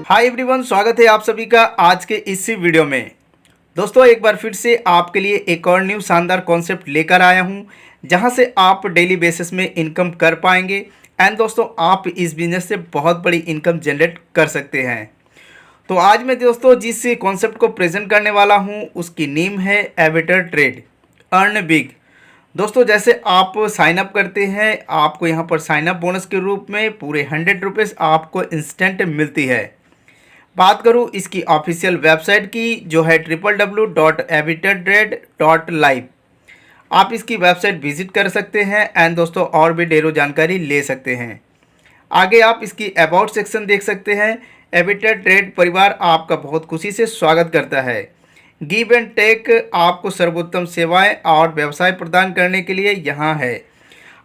Hi everyone, स्वागत है आप सभी का आज के इस वीडियो में। दोस्तों एक बार फिर से आपके लिए एक और न्यू शानदार कॉन्सेप्ट लेकर आया हूं, जहां से आप डेली बेसिस में इनकम कर पाएंगे एंड दोस्तों आप इस बिजनेस से बहुत बड़ी इनकम जनरेट कर सकते हैं। तो आज मैं दोस्तों जिस कॉन्सेप्ट को प्रेजेंट करने वाला हूं उसकी नेम है एविटर ट्रेड अर्न बिग। दोस्तों जैसे आप साइन अप करते हैं, आपको यहां पर साइन अप बोनस के रूप में पूरे 100 रुपीज़ आपको इंस्टेंट मिलती है। बात करूं इसकी ऑफिशियल वेबसाइट की जो है www.avitartrade.live। आप इसकी वेबसाइट विजिट कर सकते हैं एंड दोस्तों और भी ढेरों जानकारी ले सकते हैं। आगे आप इसकी अबाउट सेक्शन देख सकते हैं। एविटर ट्रेड परिवार आपका बहुत खुशी से स्वागत करता है। गिव एंड टेक आपको सर्वोत्तम सेवाएं और व्यवसाय प्रदान करने के लिए यहाँ है।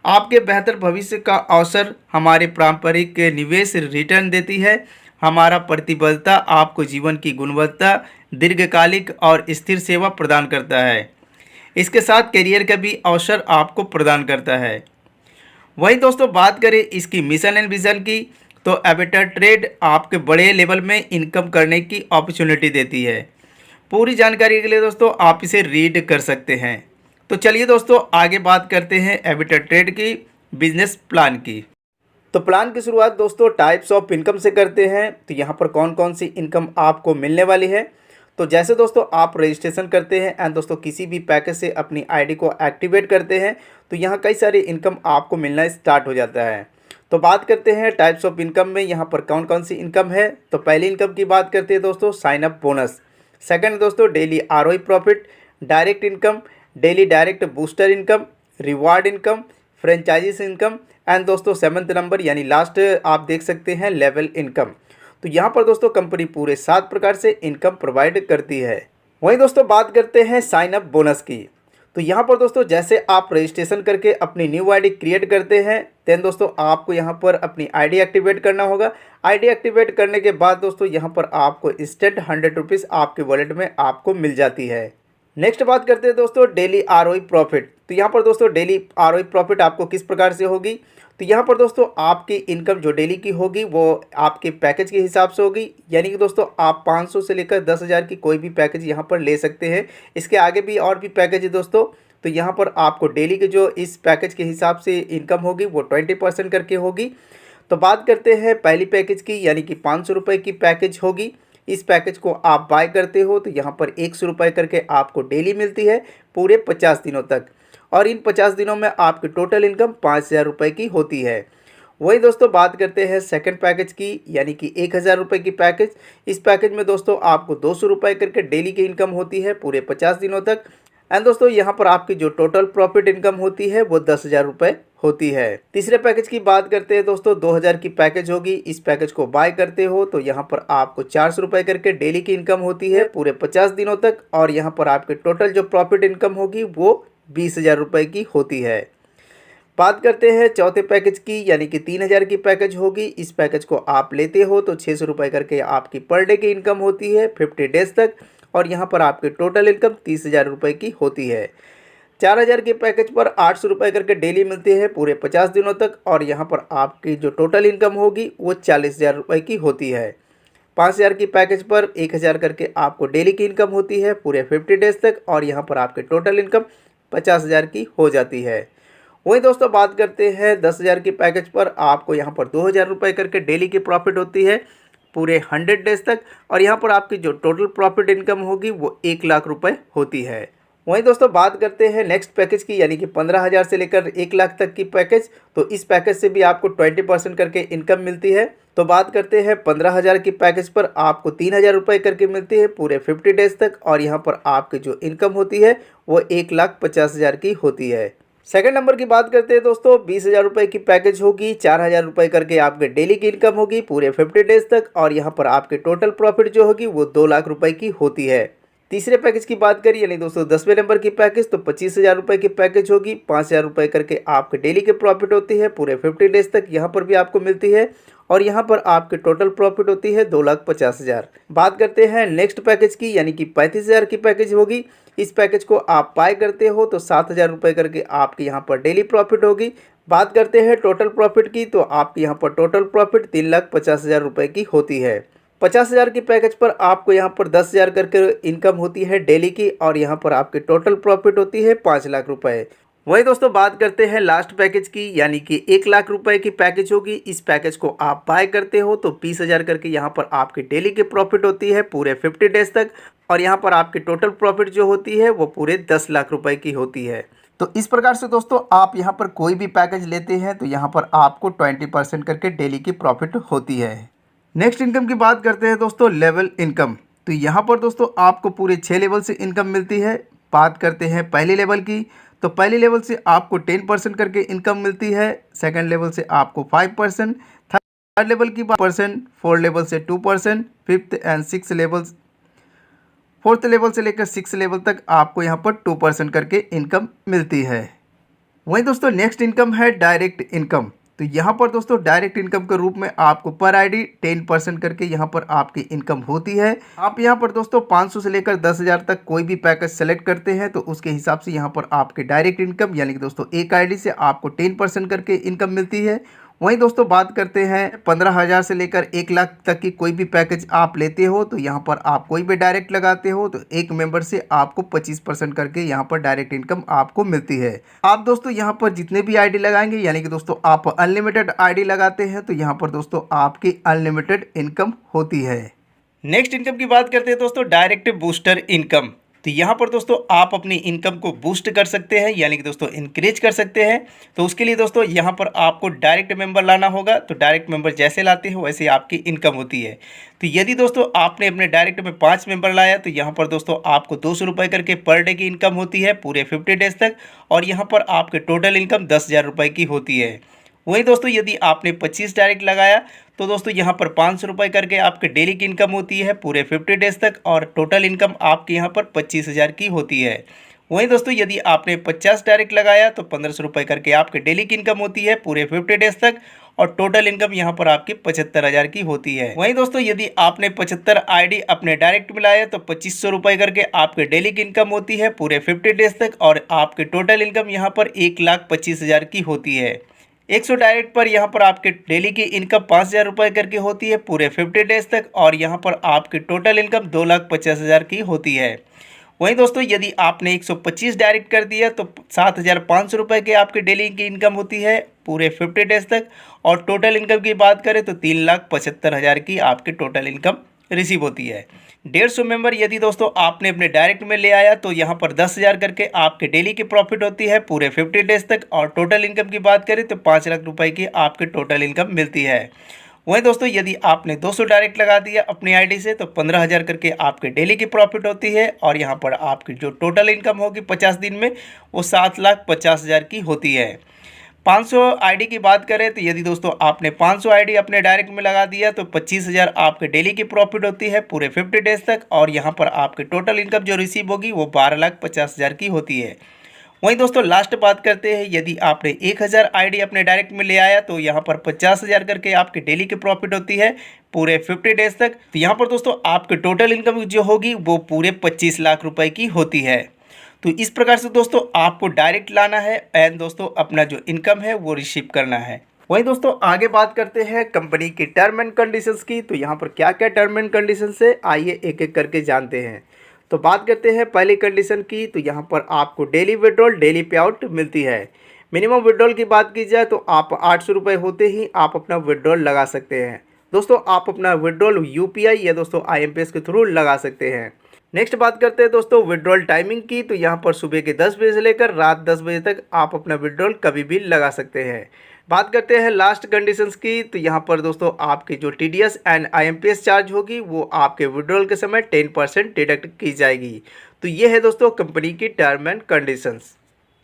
आपके बेहतर भविष्य का अवसर हमारे पारंपरिक निवेश रिटर्न देती है। हमारा प्रतिबद्धता आपको जीवन की गुणवत्ता, दीर्घकालिक और स्थिर सेवा प्रदान करता है। इसके साथ करियर का भी अवसर आपको प्रदान करता है। वहीं दोस्तों बात करें इसकी मिशन एंड विजन की, तो एविटर ट्रेड आपके बड़े लेवल में इनकम करने की अपॉर्चुनिटी देती है। पूरी जानकारी के लिए दोस्तों आप इसे रीड कर सकते हैं। तो चलिए दोस्तों आगे बात करते हैं एविटर ट्रेड की बिजनेस प्लान की। तो प्लान की शुरुआत दोस्तों टाइप्स ऑफ इनकम से करते हैं। तो यहाँ पर कौन कौन सी इनकम आपको मिलने वाली है। तो जैसे दोस्तों आप रजिस्ट्रेशन करते हैं एंड दोस्तों किसी भी पैकेज से अपनी आईडी को एक्टिवेट करते हैं तो यहाँ कई सारी इनकम आपको मिलना स्टार्ट हो जाता है। तो बात करते हैं टाइप्स ऑफ इनकम में यहाँ पर कौन कौन सी इनकम है। तो पहली इनकम की बात करते हैं दोस्तों साइन अप बोनस। सेकंड दोस्तों daily ROE profit, direct income, daily direct booster income, reward income, franchises income and दोस्तों 7th नंबर यानी लास्ट आप देख सकते हैं लेवल इनकम। तो यहाँ पर दोस्तों कंपनी पूरे 7 प्रकार से इनकम प्रोवाइड करती है। वहीं दोस्तों बात करते हैं साइन अप बोनस की। तो यहाँ पर दोस्तों जैसे आप रजिस्ट्रेशन करके अपनी न्यू आईडी क्रिएट करते हैं देन दोस्तों आपको यहाँ पर अपनी आईडी एक्टिवेट करना होगा। आईडी एक्टिवेट करने के बाद दोस्तों यहाँ पर आपको इंस्टेंट 100 रुपीज़ आपके वॉलेट में आपको मिल जाती है। नेक्स्ट बात करते हैं दोस्तों डेली आरओई प्रॉफिट। तो यहाँ पर दोस्तों डेली आरओई प्रॉफिट आपको किस प्रकार से होगी। तो यहाँ पर दोस्तों आपकी इनकम जो डेली की होगी वो आपके पैकेज के हिसाब से होगी। यानी कि दोस्तों आप 500 से लेकर 10,000 की कोई भी पैकेज यहाँ पर ले सकते हैं। इसके आगे भी और भी पैकेज है दोस्तों। तो यहाँ पर आपको डेली के जो इस पैकेज के हिसाब से इनकम होगी वो 20% करके होगी। तो बात करते हैं पहली पैकेज की, यानी कि 500 रुपये की पैकेज होगी। इस पैकेज को आप बाय करते हो तो यहाँ पर 100 रुपये करके आपको डेली मिलती है पूरे 50 दिनों तक, और इन 50 दिनों में आपकी टोटल इनकम 5,000 रुपये की होती है। वही दोस्तों बात करते हैं सेकंड पैकेज की, यानी कि 1,000 रुपये की पैकेज। इस पैकेज में दोस्तों आपको 200 रुपये करके डेली की इनकम होती है पूरे 50 दिनों तक। एंड दोस्तों यहाँ पर आपकी जो टोटल प्रॉफिट इनकम होती है वो 10,000 रुपये होती है। तीसरे पैकेज की बात करते हैं दोस्तों 2,000 की पैकेज होगी। इस पैकेज को बाय करते हो तो यहाँ पर आपको 400 रुपये करके डेली की इनकम होती है पूरे 50 दिनों तक, और यहाँ पर आपके टोटल जो प्रॉफिट इनकम होगी वो 20,000 रुपये की होती है। बात करते हैं चौथे पैकेज की, यानी कि 3,000 की पैकेज होगी। इस पैकेज को आप लेते हो तो 600 रुपये करके आपकी पर डे की इनकम होती है 50 डेज तक, और यहाँ पर आपकी टोटल इनकम 30,000 रुपये की होती है। 4,000 के पैकेज पर 800 रुपये करके डेली मिलती है पूरे 50 दिनों तक, और यहाँ पर आपकी जो टोटल इनकम होगी वो 40,000 रुपये की होती है। 5,000 की पैकेज पर 1,000 करके आपको डेली की इनकम होती है पूरे 50 डेज तक, और यहाँ पर आपकी टोटल इनकम 50,000 की हो जाती है। वही दोस्तों बात करते हैं 10,000 की पैकेज पर आपको यहाँ पर 2,000 रुपये करके डेली की प्रॉफिट होती है पूरे 100 डेज तक, और यहाँ पर आपकी जो टोटल प्रॉफिट इनकम होगी वो 1,00,000 रुपये होती है। वहीं दोस्तों बात करते हैं नेक्स्ट पैकेज की, यानी कि 15,000 से लेकर 1,00,000 तक की पैकेज। तो इस पैकेज से भी आपको 20% करके इनकम मिलती है। तो बात करते हैं 15,000 की पैकेज पर आपको 3,000 रुपये करके मिलती है पूरे 50 डेज तक, और यहाँ पर आपकी जो इनकम होती है वो 1,50,000 की होती है। सेकंड नंबर की बात करते हैं दोस्तों 20,000 रुपये की पैकेज होगी। 4,000 रुपये करके आपके डेली की इनकम होगी पूरे 50 डेज तक, और यहाँ पर आपके टोटल प्रॉफिट जो होगी वो 2,00,000 रुपये की होती है। तीसरे पैकेज की बात करिए, यानी दोस्तों 10वें नंबर की पैकेज, तो 25,000 रुपये की पैकेज होगी। 5,000 रुपये करके आपके डेली के प्रॉफिट होती है पूरे 50 डेज तक, यहाँ पर भी आपको मिलती है, और यहाँ पर आपकी टोटल प्रॉफिट होती है 2,50,000। बात करते हैं नेक्स्ट पैकेज की, यानी कि 35,000 की पैकेज होगी। इस पैकेज को आप बाय करते हो तो 7,000 रुपये करके आपके यहाँ पर डेली प्रॉफिट होगी। बात करते हैं टोटल प्रॉफिट की, तो आपके यहाँ पर टोटल प्रॉफिट 3,50,000 रुपये की होती है। 50,000 की पैकेज पर आपको यहाँ पर 10,000 करके इनकम होती है डेली की, और यहाँ पर आपकी टोटल प्रॉफिट होती है 5 लाख रुपए। वही दोस्तों बात करते हैं लास्ट पैकेज की, यानी कि 1 लाख रुपए की पैकेज होगी। इस पैकेज को आप बाय करते हो तो 20,000 करके यहाँ पर आपकी डेली की प्रॉफिट होती है पूरे 50 डेज तक, और यहाँ पर आपकी टोटल प्रॉफिट जो होती है वो पूरे 10 लाख रुपए की होती है। तो इस प्रकार से दोस्तों आप यहाँ पर कोई भी पैकेज लेते हैं तो यहाँ पर आपको 20% करके डेली की प्रॉफिट होती है। नेक्स्ट इनकम की बात करते हैं दोस्तों, लेवल इनकम। तो यहाँ पर दोस्तों आपको पूरे 6 लेवल से इनकम मिलती है। बात करते हैं पहले लेवल की, तो पहले लेवल से आपको 10% करके इनकम मिलती है, सेकंड लेवल से आपको 5%, थर्ड लेवल की 1%, फोर्थ लेवल से 2%, fifth and six level, fourth level से लेकर 6 लेवल तक आपको यहाँ पर 2% करके इनकम मिलती है। वहीं दोस्तों नेक्स्ट इनकम है डायरेक्ट इनकम। तो यहाँ पर दोस्तों डायरेक्ट इनकम के रूप में आपको पर आईडी 10% करके यहाँ पर आपकी इनकम होती है। आप यहाँ पर दोस्तों 500 से लेकर 10,000 तक कोई भी पैकेज सेलेक्ट करते हैं तो उसके हिसाब से यहाँ पर आपके डायरेक्ट इनकम, यानी कि दोस्तों एक आईडी से आपको 10% करके इनकम मिलती है। वहीं दोस्तों बात करते हैं 15,000 से लेकर 1 लाख तक की कोई भी पैकेज आप लेते हो तो यहाँ पर आप कोई भी डायरेक्ट लगाते हो तो एक मेंबर से आपको 25% करके यहाँ पर डायरेक्ट इनकम आपको मिलती है। आप दोस्तों यहाँ पर जितने भी आईडी लगाएंगे, यानी कि दोस्तों आप अनलिमिटेड आईडी लगाते हैं तो यहाँ पर दोस्तों आपकी अनलिमिटेड इनकम होती है। नेक्स्ट इनकम की बात करते हैं दोस्तों, डायरेक्ट बूस्टर इनकम। तो यहाँ पर दोस्तों आप अपनी इनकम को बूस्ट कर सकते हैं, यानी कि दोस्तों इंक्रीज कर सकते हैं। तो उसके लिए दोस्तों यहाँ पर आपको डायरेक्ट मेंबर लाना होगा। तो डायरेक्ट मेंबर जैसे लाते हो वैसे आपकी इनकम होती है। तो यदि दोस्तों आपने अपने डायरेक्ट में 5 मेंबर लाया तो यहाँ पर दोस्तों आपको 200 रुपये करके पर डे की इनकम होती है पूरे 50 डेज तक, और यहाँ पर आपके टोटल इनकम 10,000 रुपये की होती है। वहीं दोस्तों यदि आपने 25 डायरेक्ट लगाया तो दोस्तों यहाँ पर 500 रुपये करके आपके डेली की इनकम होती है पूरे 50 डेज तक, और टोटल इनकम आपके यहाँ पर 25,000 की होती है। वहीं दोस्तों यदि आपने 50 डायरेक्ट लगाया तो 1,500 रुपये करके आपके डेली की इनकम होती है पूरे 50 डेज तक, और टोटल इनकम यहाँ पर आपकी 75,000 की होती है। वहीं दोस्तों यदि आपने 75 आईडी अपने डायरेक्ट मिलाया तो 2,500 रुपये करके आपके डेली की इनकम होती है पूरे 50 डेज तक, और आपके टोटल इनकम यहाँ पर 1,25,000 की होती है। 100 डायरेक्ट पर यहाँ पर आपके डेली की इनकम 5,000 रुपये करके होती है पूरे 50 डेज तक, और यहाँ पर आपकी टोटल इनकम 2,50,000 की होती है। वहीं दोस्तों यदि आपने 125 डायरेक्ट कर दिया तो 7,500 रुपये के आपके डेली की इनकम होती है पूरे 50 डेज तक, और टोटल इनकम की बात करें तो 3,75,000 की आपकी टोटल इनकम रिसीव होती है। 150 मेंबर यदि दोस्तों आपने अपने डायरेक्ट में ले आया तो यहाँ पर 10,000 करके आपके डेली की प्रॉफिट होती है पूरे 50 डेज तक, और टोटल इनकम की बात करें तो 5 लाख रुपए की आपके टोटल इनकम मिलती है। वहीं दोस्तों यदि आपने 200 डायरेक्ट लगा दिया अपनी आईडी से तो 15,000 करके आपके डेली की प्रॉफिट होती है, और यहाँ पर आपकी जो टोटल इनकम होगी 50 दिन में वो 7,50,000 की होती है। 500 आईडी की बात करें तो यदि दोस्तों आपने 500 आईडी अपने डायरेक्ट में लगा दिया तो 25,000 आपके डेली की प्रॉफिट होती है पूरे 50 डेज तक, और यहाँ पर आपके टोटल इनकम जो रिसीव होगी वो 12,50,000 की होती है। वहीं दोस्तों लास्ट बात करते हैं, यदि आपने 1,000 आईडी अपने डायरेक्ट में ले आया तो यहाँ पर 50,000 करके आपकी डेली की प्रॉफिट होती है पूरे 50 डेज तक। तो यहाँ पर दोस्तों आपके टोटल इनकम जो होगी वो पूरे 25 लाख रुपए की होती है। तो इस प्रकार से दोस्तों आपको डायरेक्ट लाना है एंड दोस्तों अपना जो इनकम है वो रिसीव करना है। वहीं दोस्तों आगे बात करते हैं कंपनी की टर्म एंड कंडीशंस की। तो यहाँ पर क्या क्या टर्म एंड कंडीशंस है आइए एक एक करके जानते हैं। तो बात करते हैं पहली कंडीशन की। तो यहाँ पर आपको डेली विड्रॉल डेली पे आउट मिलती है। मिनिमम विड्रॉल की बात की जाए तो आप 800 रुपये होते ही आप अपना विड्रॉल लगा सकते हैं। दोस्तों आप अपना विड्रॉल UPI या दोस्तों IMPS के थ्रू लगा सकते हैं। नेक्स्ट बात करते हैं दोस्तों विड्रॉल टाइमिंग की। तो यहाँ पर सुबह के 10 बजे से लेकर रात 10 बजे तक आप अपना विड्रॉल कभी भी लगा सकते हैं। बात करते हैं लास्ट कंडीशंस की। तो यहाँ पर दोस्तों आपकी जो TDS एंड IMPS चार्ज होगी वो आपके विड्रॉल के समय 10% डिडक्ट की जाएगी। तो ये है दोस्तों कंपनी की term and conditions.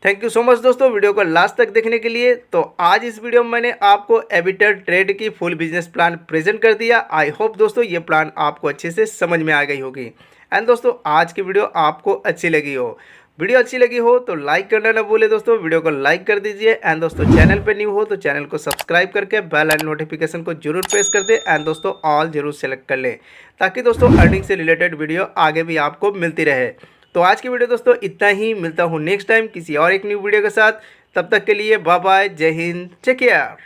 Thank you so much दोस्तों वीडियो को लास्ट तक देखने के लिए। तो आज इस वीडियो में मैंने आपको एबिटर ट्रेड की फुल बिजनेस प्लान प्रेजेंट कर दिया। आई होप दोस्तों ये प्लान आपको अच्छे से समझ में आ गई होगी। एंड दोस्तों आज की वीडियो आपको अच्छी लगी हो, वीडियो अच्छी लगी हो तो लाइक करना ना भूले दोस्तों, वीडियो को लाइक कर दीजिए। एंड दोस्तों चैनल पे न्यू हो तो चैनल को सब्सक्राइब करके बेल एंड नोटिफिकेशन को जरूर प्रेस कर दे। एंड दोस्तों ऑल जरूर सेलेक्ट कर लें ताकि दोस्तों अर्निंग से रिलेटेड वीडियो आगे भी आपको मिलती रहे। तो आज की वीडियो दोस्तों इतना ही, मिलता हूँ नेक्स्ट टाइम किसी और एक न्यू वीडियो के साथ। तब तक के लिए बाय बाय, जय हिंद, टेक केयर।